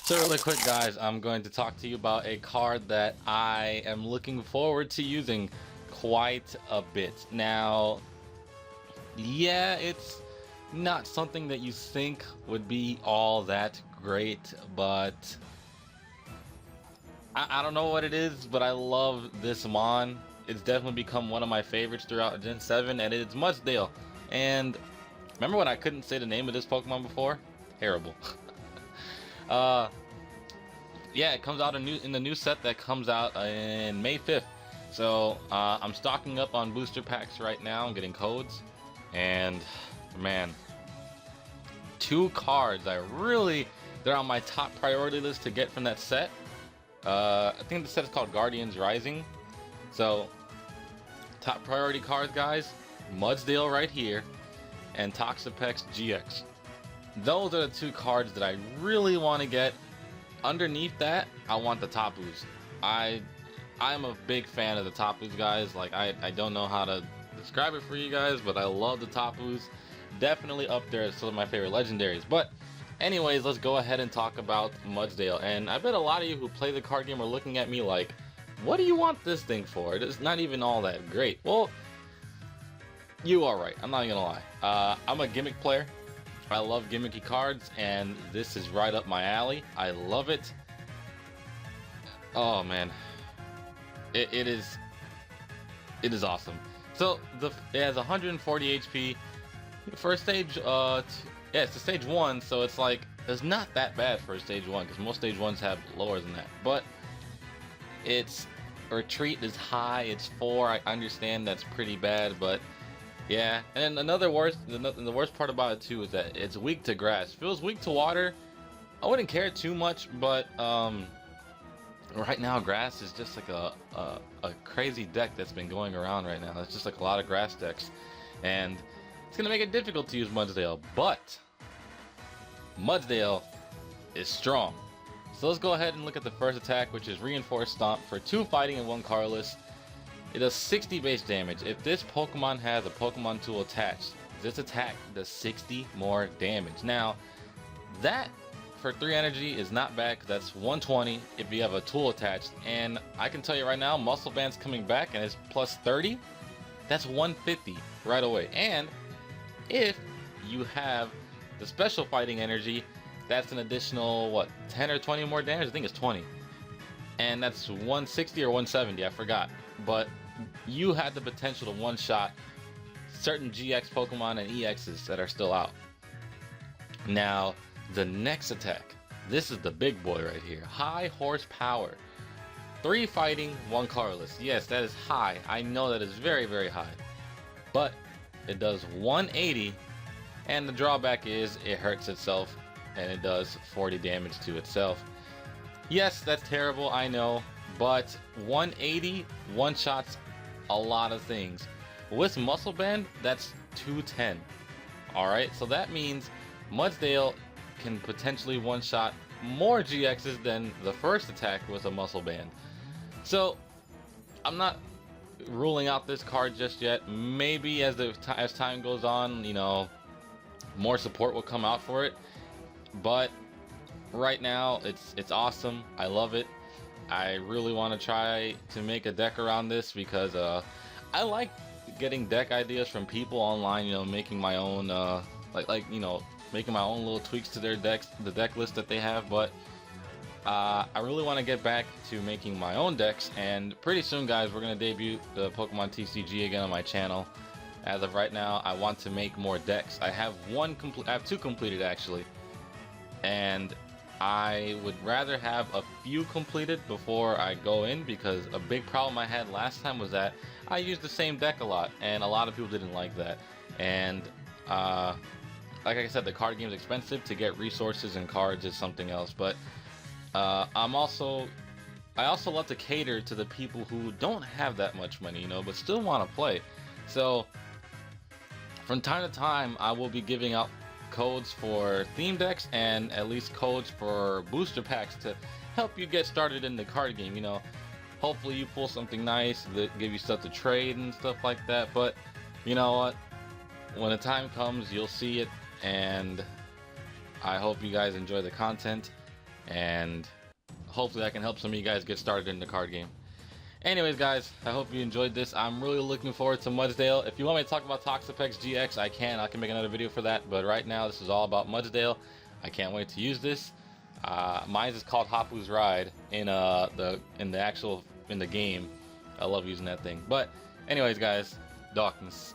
So really quick guys, I'm going to talk to you about a card that I am looking forward to using quite a bit. Now, yeah, it's not something that you think would be all that great, but I don't know what it is, but I love this Mon. It's definitely become one of my favorites throughout Gen 7, and it's Mudsdale. And remember when I couldn't say the name of this Pokemon before? Terrible. uh, yeah, it comes out in the new set that comes out in May 5th. So I'm stocking up on booster packs right now. I'm getting codes, and man, two cards they're on my top priority list to get from that set. I think the set is called Guardians Rising. So top priority cards, guys, Mudsdale right here and Toxapex GX. Those are the two cards that I really want to get. Underneath that, I want the Tapus. I'm a big fan of the Tapus, guys. Like I don't know how to describe it for you guys, but I love the Tapus. Definitely up there as some of my favorite legendaries. But anyways, let's go ahead and talk about Mudsdale. And I bet a lot of you who play the card game are looking at me like, what do you want this thing for? It's not even all that great. Well, you are right. I'm not gonna lie. I'm a gimmick player. I love gimmicky cards, and this is right up my alley. I love it. Oh man, it is awesome. So it has 140 HP. First stage, yeah, it's a stage 1, so it's like it's not that bad for a stage 1 because most stage 1s have lower than that. But its retreat is high. It's 4. I understand that's pretty bad, but yeah. And the worst part about it too is that it's weak to grass. Feels weak to water. I wouldn't care too much, but right now grass is just like a crazy deck that's been going around right now. It's just like a lot of grass decks, and it's gonna make it difficult to use Mudsdale. But Mudsdale is strong. So let's go ahead and look at the first attack, which is Reinforced Stomp for 2 fighting and 1 colorless. It does 60 base damage. If this Pokemon has a Pokemon tool attached, this attack does 60 more damage. Now, that for 3 energy is not bad, because that's 120 if you have a tool attached. And I can tell you right now, Muscle Band's coming back and it's plus 30. That's 150 right away. And if you have the special fighting energy, that's an additional, what, 10 or 20 more damage? I think it's 20. And that's 160 or 170, I forgot. But you had the potential to one-shot certain GX Pokemon and EXs that are still out. Now, the next attack. This is the big boy right here. High horsepower. 3 fighting, 1 colorless. Yes, that is high. I know that is very, very high. But it does 180, and the drawback is it hurts itself, and it does 40 damage to itself. Yes, that's terrible, I know, but 180 one-shots a lot of things. With Muscle Band, that's 210. Alright, so that means Mudsdale can potentially one-shot more GXs than the first attack with a Muscle Band. So, I'm not ruling out this card just yet. Maybe as time goes on, you know, more support will come out for it. But right now, it's awesome. I love it. I really want to try to make a deck around this because I like getting deck ideas from people online. You know, making my own you know, making my own little tweaks to their decks, the deck list that they have. But I really want to get back to making my own decks, and pretty soon, guys, we're gonna debut the Pokemon TCG again on my channel. As of right now, I want to make more decks. I have 2 completed actually, and I would rather have a few completed before I go in, because a big problem I had last time was that I used the same deck a lot, and a lot of people didn't like that. And like I said, the card game is expensive. To get resources and cards is something else. But I also love to cater to the people who don't have that much money, you know, but still want to play. So from time to time, I will be giving out codes for theme decks, and at least codes for booster packs to help you get started in the card game. You know, hopefully you pull something nice that give you stuff to trade and stuff like that. But you know what, when the time comes, you'll see it, and I hope you guys enjoy the content. and hopefully I can help some of you guys get started in the card game. Anyways, guys, I hope you enjoyed this. I'm really looking forward to Mudsdale. If you want me to talk about Toxapex GX, I can. I can make another video for that. But right now, this is all about Mudsdale. I can't wait to use this. Mine is called Hapu's Ride in the game. I love using that thing. But anyways, guys, darkness.